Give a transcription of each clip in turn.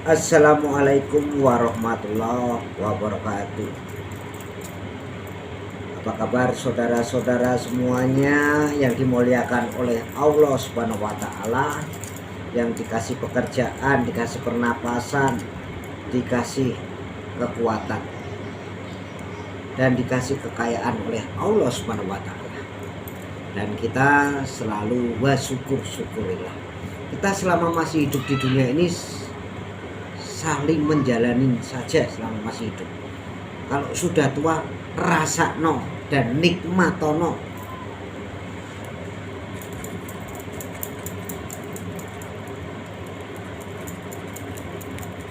Assalamualaikum warahmatullahi wabarakatuh. Apa kabar saudara-saudara semuanya yang dimuliakan oleh Allah Subhanahu wa taala, yang dikasih pekerjaan, dikasih pernapasan, dikasih kekuatan dan dikasih kekayaan oleh Allah Subhanahu wa taala. Dan kita selalu bersyukur-syukurillah. Kita selama masih hidup di dunia ini saling menjalani saja selama masih hidup. Kalau sudah tua, rasakno dan nikmatono.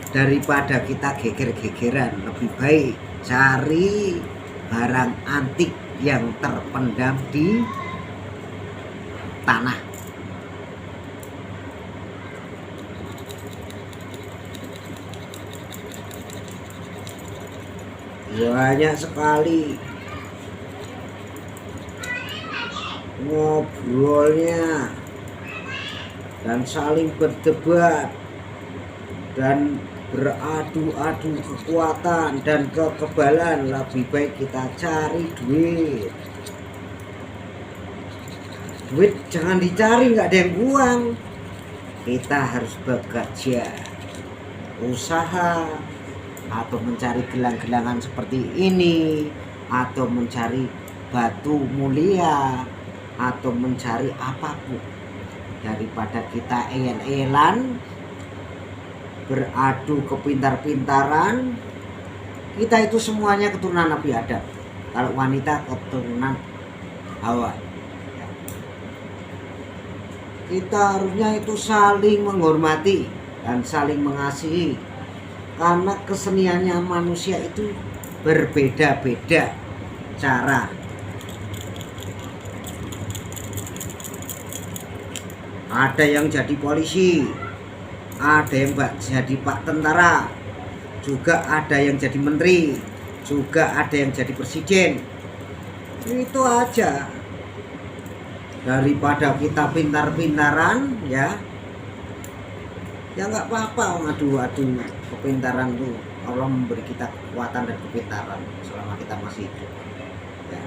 Daripada kita geger-gegeran, lebih baik cari barang antik yang terpendam di tanah. Banyak sekali ngobrolnya dan saling berdebat dan beradu-adu kekuatan dan kekebalan. Lebih baik kita cari duit. Duit jangan dicari, nggak ada yang buang. Kita harus bekerja, usaha, atau mencari gelang-gelangan seperti ini, atau mencari batu mulia, atau mencari apapun, daripada kita eyel-eyelan beradu kepintar-pintaran. Kita itu semuanya keturunan Nabi Adam. Kalau wanita keturunan Hawa. Kita harusnya itu saling menghormati dan saling mengasihi, karena keseniannya manusia itu berbeda-beda cara. Ada yang jadi polisi, ada yang jadi pak tentara, juga ada yang jadi menteri, juga ada yang jadi presiden. Itu aja. Daripada kita pintar-pintaran, ya nggak apa-apa ngadu-adu kepintaran tuh. Allah memberi kita kekuatan dan kepintaran selama kita masih hidup, ya.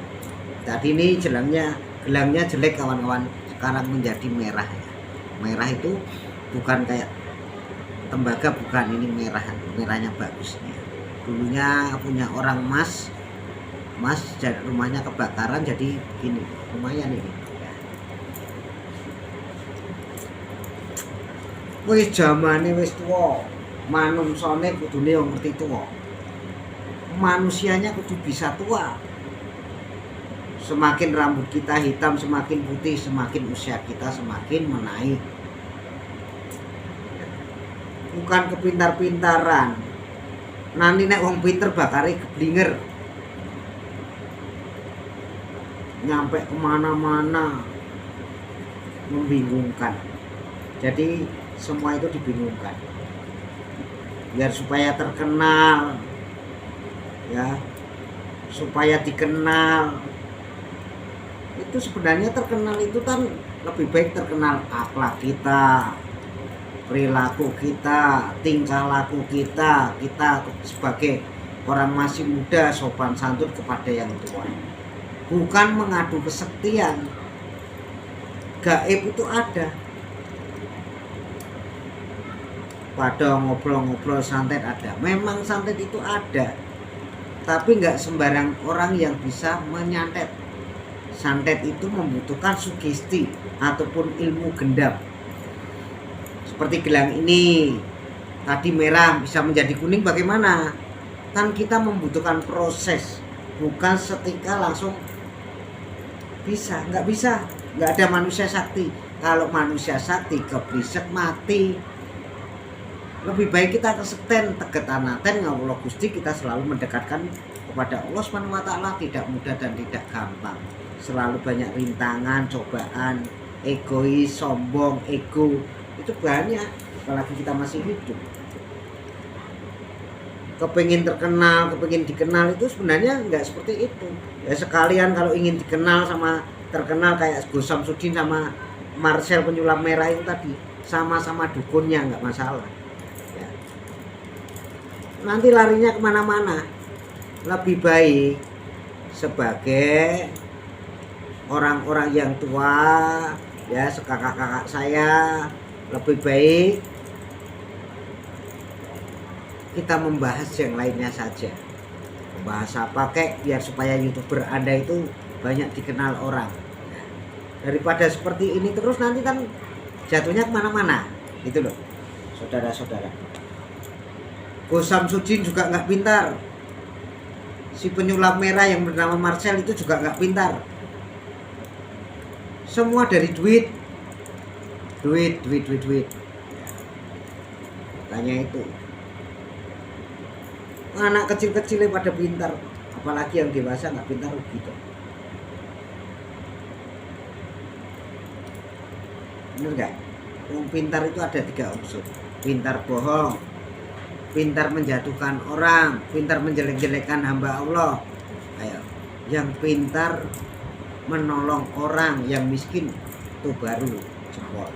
Tadi ini gelangnya jelek kawan-kawan, sekarang menjadi merah, ya. Merah itu bukan kayak tembaga, bukan, ini merahnya bagus, ya. Dulunya punya orang mas rumahnya kebakaran, jadi begini, lumayan ini, ya. Wis zamane wis tuwa, manungsane kudune yo ngerti tuwa. Manusianya kudu bisa tua. Semakin rambut kita hitam, semakin putih, semakin usia kita semakin menaik. Bukan kepintar-pintaran. Nanti nek wong pinter bakare keblinger, nyampe kemana-mana, membingungkan. Jadi semua itu dibingungkan biar supaya terkenal, ya, supaya dikenal. Itu sebenarnya terkenal itu kan lebih baik terkenal akhlak kita, perilaku kita, tingkah laku kita sebagai orang masih muda sopan santun kepada yang tua, bukan mengadu kesaktian. Gaib itu ada, pada ngobrol-ngobrol santet ada. Memang santet itu ada, tapi nggak sembarang orang yang bisa menyantet. Santet itu membutuhkan sugesti ataupun ilmu gendam. Seperti gelang ini, tadi merah bisa menjadi kuning, bagaimana? Kan kita membutuhkan proses, bukan setika langsung bisa. Nggak ada manusia sakti. Kalau manusia sakti keblisek mati. Lebih baik kita kesekten, tegetanaten, ngawula Gusti, kita selalu mendekatkan kepada Allah Subhanahu wa taala. Tidak mudah dan tidak gampang. Selalu banyak rintangan, cobaan, egois, sombong, ego. Itu banyak, apalagi kita masih hidup. Kepengin terkenal, kepengin dikenal, itu sebenarnya nggak seperti itu. Ya sekalian kalau ingin dikenal sama terkenal kayak Gus Samsudin sama Marcel penyulam merah itu tadi, sama-sama dukunnya nggak masalah. Ya. nanti larinya kemana-mana. Lebih baik sebagai orang-orang yang tua, ya, kakak-kakak saya, lebih baik kita membahas yang lainnya saja. Membahas apa kek, biar supaya YouTuber Anda itu banyak dikenal orang. Daripada seperti ini terus, nanti kan jatuhnya kemana-mana, gitu loh, saudara-saudara. Gus Samsudin juga nggak pintar. Si penyulap merah yang bernama Marcel itu juga nggak pintar. Semua dari duit. Tanya itu. Anak kecil-kecilnya pada pintar, apalagi yang dewasa nggak pintar gitu. Bener nggak? Yang pintar itu ada 3 unsur. Pintar bohong, pintar menjatuhkan orang, pintar menjelek-jelekan hamba Allah. Ayo, yang pintar menolong orang yang miskin itu baru jempol.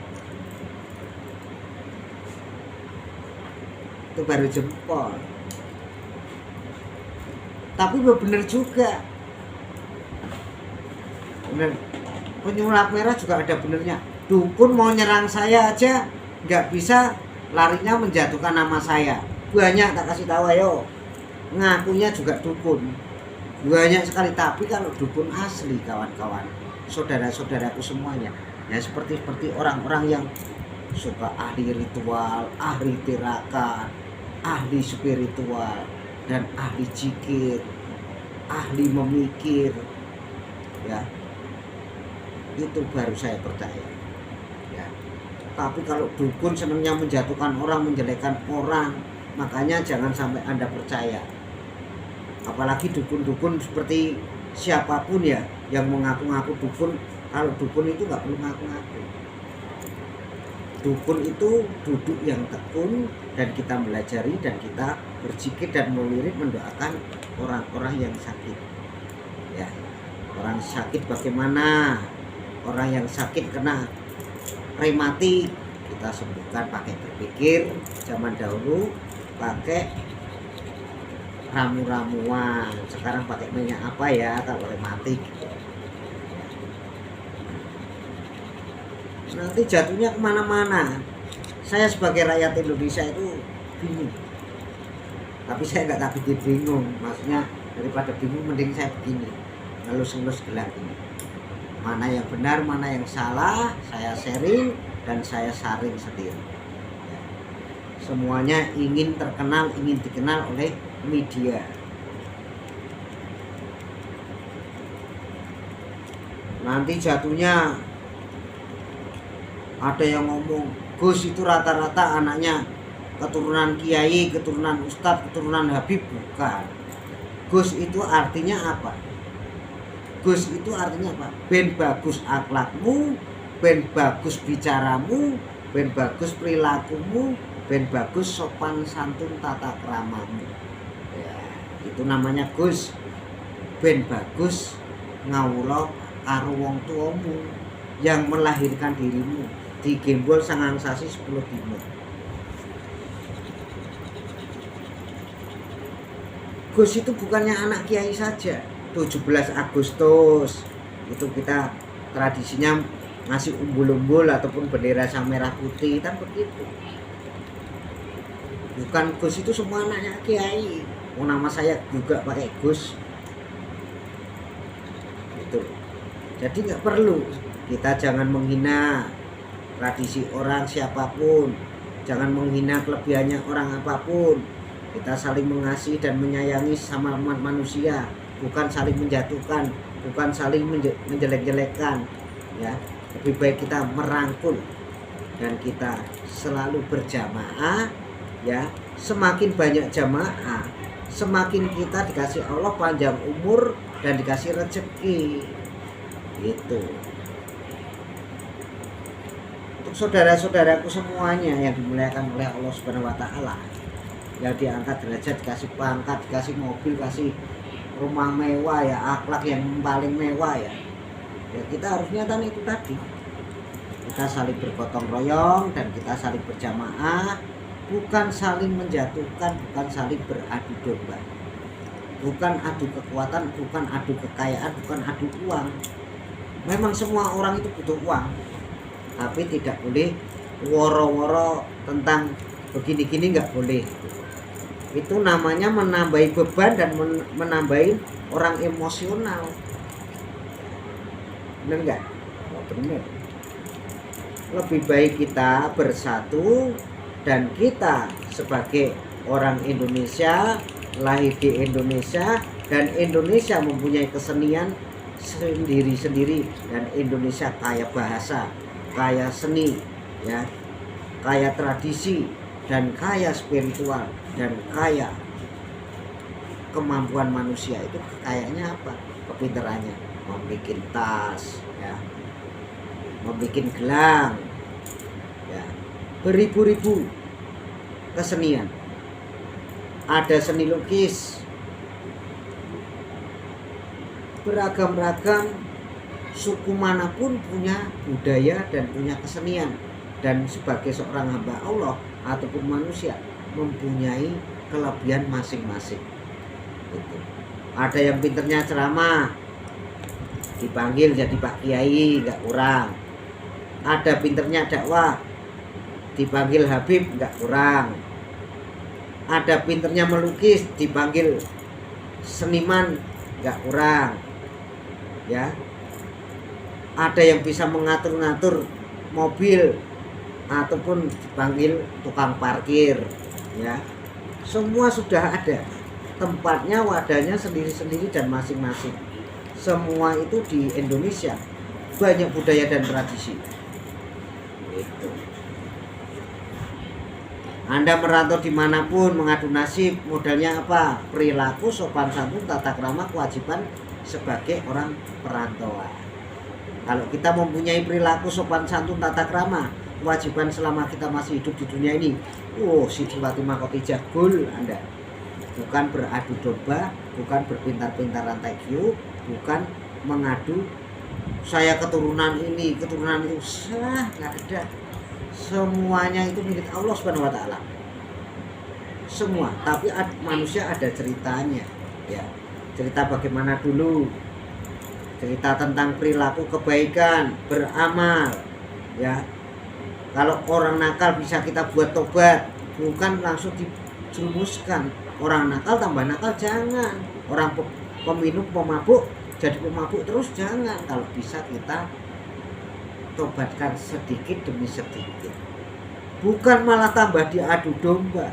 Itu baru jempol. Tapi bener juga. Bener. Penyulap merah juga ada benernya. Dukun mau nyerang saya aja nggak bisa, larinya menjatuhkan nama saya. Banyak tak kasih tahu, ayo. Ngakunya juga dukun. Banyak sekali. Tapi kalau dukun asli, kawan-kawan, saudara-saudaraku semuanya, ya seperti orang-orang yang suka ahli ritual, ahli tirakat, ahli spiritual, dan ahli zikir, ahli memikir, ya, itu baru saya percaya. Ya. Tapi kalau dukun senangnya menjatuhkan orang, menjelekkan orang, makanya jangan sampai Anda percaya. Apalagi dukun-dukun seperti siapapun ya yang mengaku-ngaku dukun. Kalau dukun itu nggak perlu ngaku-ngaku. Dukun itu duduk yang tekun, dan kita belajari, dan kita berzikir dan melirik mendoakan orang-orang yang sakit. Ya, orang sakit bagaimana? Orang yang sakit kena rematik, kita sembuhkan pakai berpikir. Zaman dahulu pakai ramu-ramuan, sekarang pakai minyak apa ya kalau rematik gitu. Nanti jatuhnya kemana-mana. Saya sebagai rakyat Indonesia itu bingung, tapi saya nggak tak bikin bingung. Maksudnya daripada bingung, mending saya begini, ngelus-ngelus gelar ini, mana yang benar, mana yang salah, saya sharing dan saya saring sendiri. Semuanya ingin terkenal, ingin dikenal oleh media. Nanti jatuhnya ada yang ngomong, Gus itu rata-rata anaknya keturunan kiai, keturunan ustadz, keturunan habib. Bukan. Gus itu artinya apa? Gus itu artinya apa? Ben bagus akhlakmu, ben bagus bicaramu, ben bagus perilakumu, ben bagus sopan santun tata kramamu. Ya, itu namanya Gus. Ben bagus ngawula karo wong tuamu yang melahirkan dirimu, digembol sangang sasi 10 dino. Gus itu bukannya anak kiai saja. 17 Agustus itu kita tradisinya ngasih umbul-umbul ataupun bendera sang merah putih, kan begitu. Bukan Gus itu semua anaknya kiai. Oh, nama saya juga pakai Gus. Itu. Jadi nggak perlu, kita jangan menghina tradisi orang siapapun, jangan menghina kelebihannya orang apapun. Kita saling mengasihi dan menyayangi sama manusia, bukan saling menjatuhkan, bukan saling menjelek-jelekan. Ya, lebih baik kita merangkul dan kita selalu berjamaah. Ya, semakin banyak jamaah, semakin kita dikasih Allah panjang umur dan dikasih rezeki. Gitu. Untuk saudara-saudaraku semuanya yang dimuliakan oleh Allah Subhanahu wa taala, yang diangkat derajat, dikasih pangkat, dikasih mobil, kasih rumah mewah, ya, akhlak yang paling mewah, ya. Ya, kita harusnya kan itu tadi. Kita saling bergotong royong dan kita saling berjamaah, bukan saling menjatuhkan, bukan saling beradu domba, bukan adu kekuatan, bukan adu kekayaan, bukan adu uang. Memang semua orang itu butuh uang, tapi tidak boleh woro-woro tentang begini-gini, nggak boleh. Itu namanya menambahi beban dan menambahi orang emosional. Benar nggak? Oh, benar. Lebih baik kita bersatu, dan kita sebagai orang Indonesia, lahir di Indonesia, dan Indonesia mempunyai kesenian sendiri-sendiri, dan Indonesia kaya bahasa, kaya seni, ya, kaya tradisi, dan kaya spiritual, dan kaya kemampuan manusia. Itu kayaknya apa? Kepintarannya membuat tas, ya, membuat gelang, ya, beribu-ribu kesenian. Ada seni lukis, beragam-ragam suku manapun punya budaya dan punya kesenian, dan sebagai seorang hamba Allah ataupun manusia mempunyai kelebihan masing-masing. Gitu. Ada yang pinternya ceramah, dipanggil jadi Pak Kiai, nggak kurang. Ada pinternya dakwah, dipanggil Habib, nggak kurang. Ada pinternya melukis, dipanggil seniman, nggak kurang, ya. Ada yang bisa mengatur-ngatur mobil ataupun dipanggil tukang parkir, ya. Semua sudah ada tempatnya, wadahnya sendiri-sendiri dan masing-masing. Semua itu di Indonesia banyak budaya dan tradisi. Itu. Anda merantau dimanapun, mengadu nasib, modalnya apa? Perilaku, sopan santun, tata krama, kewajiban sebagai orang perantauan. Kalau kita mempunyai perilaku, sopan santun, tata krama, kewajiban selama kita masih hidup di dunia ini, Siti Fatimah Khadijah gol Anda. Bukan beradu domba, bukan berpintar-pintaran TQ, bukan mengadu saya keturunan ini, keturunan itu. Nggak ada. Semuanya itu milik Allah Subhanahu wa Ta'ala. Semua, tapi manusia ada ceritanya, ya. Cerita bagaimana dulu, cerita tentang perilaku kebaikan, beramal, ya. Kalau orang nakal bisa kita buat tobat, bukan langsung dijerumuskan. Orang nakal tambah nakal, jangan. Orang peminum, pemabuk jadi pemabuk terus, jangan. Kalau bisa kita tobatkan sedikit demi sedikit, bukan malah tambah diadu domba.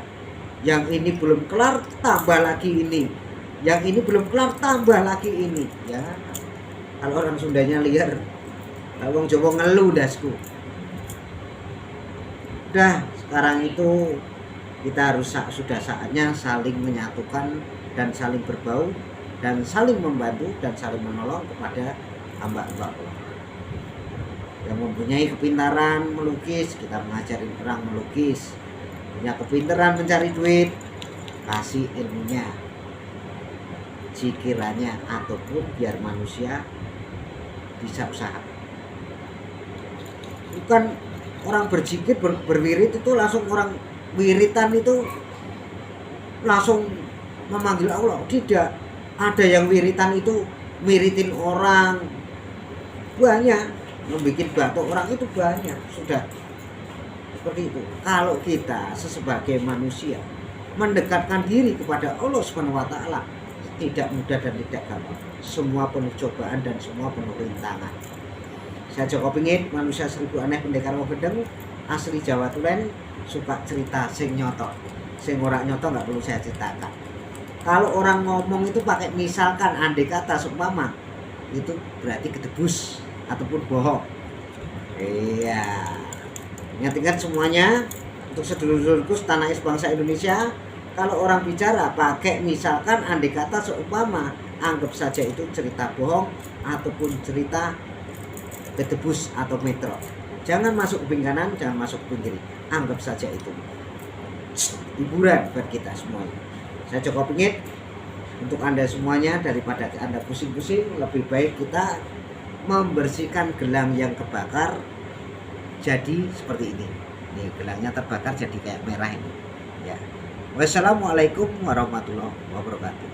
Yang ini belum kelar, tambah lagi ini. Yang ini belum kelar, tambah lagi ini, ya. Kalau orang Sundanya liar, kalau orang Jawa ngeluh dasku. Udah, sekarang itu kita harus sudah saatnya saling menyatukan dan saling berbau dan saling membantu dan saling menolong kepada hamba-hamba Allah yang mempunyai kepintaran melukis. Kita mengajarin orang melukis, punya kepintaran mencari duit, kasih ilmunya, pikirannya, ataupun biar manusia bisa usaha. Bukan orang berzikir, berwirid itu langsung, orang wiritan itu langsung memanggil Allah. Tidak, ada yang wiritan itu wiritin orang, banyak membuat batuk orang itu banyak, sudah seperti itu. Kalau kita sebagai manusia mendekatkan diri kepada Allah Subhanahu wa Ta'ala, tidak mudah dan tidak gampang. Semua penuh cobaan dan semua penuh rintangan. Saya Joko Pingit, manusia seribu aneh, pendekar Wogedeng, asli Jawa Tulen, suka cerita sing nyoto. Sing ora nyoto nggak perlu saya ceritakan. Kalau orang ngomong itu pakai misalkan, andai kata, seumpama, itu berarti kedebus ataupun bohong. Iya. Ingat-ingat semuanya, untuk sedulur-sedulurku tanah air bangsa Indonesia, kalau orang bicara pakai misalkan, andai kata, seumpama, anggap saja itu cerita bohong ataupun cerita kedebus atau metro. Jangan masuk kuping kanan, jangan masuk kuping kiri. Anggap saja itu hiburan buat kita semuanya. Saya Joko Pingit, untuk Anda semuanya, daripada Anda pusing-pusing, lebih baik kita membersihkan gelang yang kebakar jadi seperti ini. Nih, gelangnya terbakar jadi kayak merah ini. Ya. Wassalamualaikum warahmatullahi wabarakatuh.